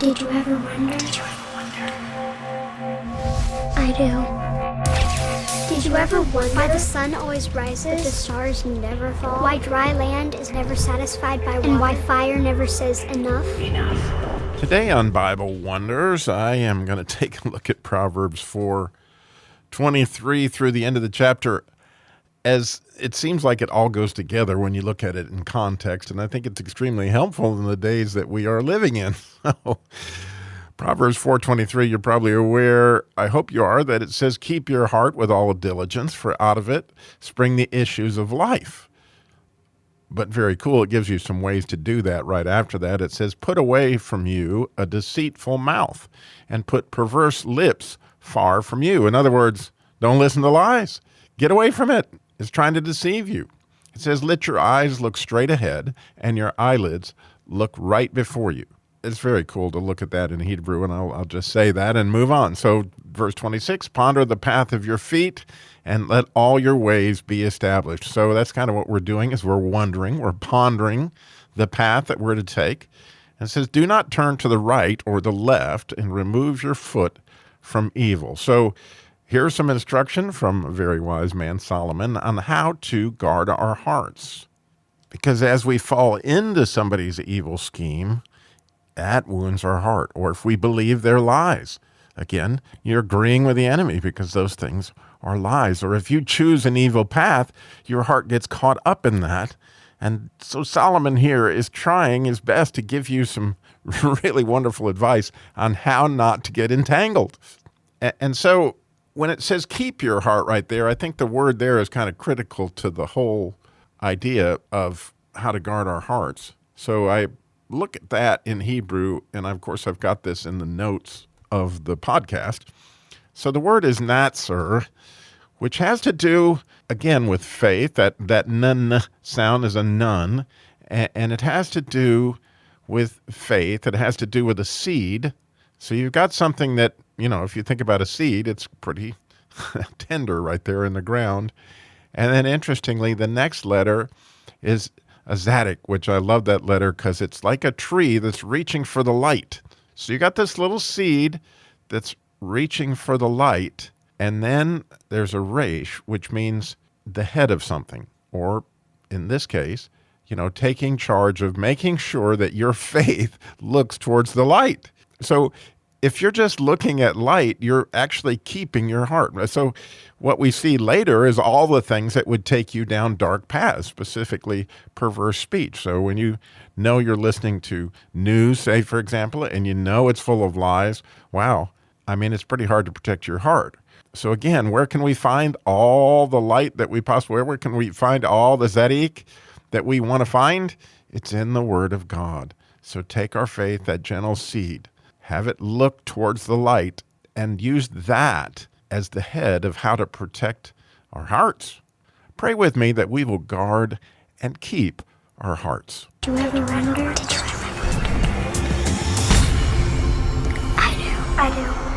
Did you ever wonder? I do. Did you ever wonder why the sun always rises, but the stars never fall? Why dry land is never satisfied by water? And why fire never says enough? Today on Bible Wonders, I am going to take a look at Proverbs 4:23 through the end of the chapter, as it seems like it all goes together when you look at it in context, and I think it's extremely helpful in the days that we are living in. So, Proverbs 4:23, you're probably aware, I hope you are, that it says, "Keep your heart with all diligence, for out of it spring the issues of life." But very cool, it gives you some ways to do that right after that. It says, "Put away from you a deceitful mouth, and put perverse lips far from you." In other words, don't listen to lies. Get away from it. It's trying to deceive you. It says, "Let your eyes look straight ahead, and your eyelids look right before you." It's very cool to look at that in Hebrew, and I'll just say that and move on. So verse 26, "Ponder the path of your feet, and let all your ways be established." So that's kind of what we're doing, is we're pondering the path that we're to take. And it says, "Do not turn to the right or the left, and remove your foot from evil." So here's some instruction from a very wise man, Solomon, on how to guard our hearts. Because as we fall into somebody's evil scheme, that wounds our heart. Or if we believe their lies, again, you're agreeing with the enemy because those things are lies. Or if you choose an evil path, your heart gets caught up in that. And so Solomon here is trying his best to give you some really wonderful advice on how not to get entangled. And so when it says keep your heart right there, I think the word there is kind of critical to the whole idea of how to guard our hearts. So I look at that in Hebrew, and of course I've got this in the notes of the podcast. So the word is natzer, which has to do, again, with faith. That nun sound is a nun, and it has to do with faith. It has to do with a seed. So you've got something that, if you think about a seed, it's pretty tender right there in the ground. And then interestingly, the next letter is a Zadik, which I love that letter because it's like a tree that's reaching for the light. So you got this little seed that's reaching for the light, and then there's a resh, which means the head of something, or in this case, taking charge of making sure that your faith looks towards the light. So if you're just looking at light, you're actually keeping your heart. So what we see later is all the things that would take you down dark paths, specifically perverse speech. So when you know you're listening to news, say, for example, and it's full of lies, wow, it's pretty hard to protect your heart. So again, where can we find all the light that we possibly, where can we find all the Zadik that we want to find? It's in the Word of God. So take our faith, that gentle seed, have it look towards the light, and use that as the head of how to protect our hearts. Pray with me that we will guard and keep our hearts. Did you ever wonder? I do.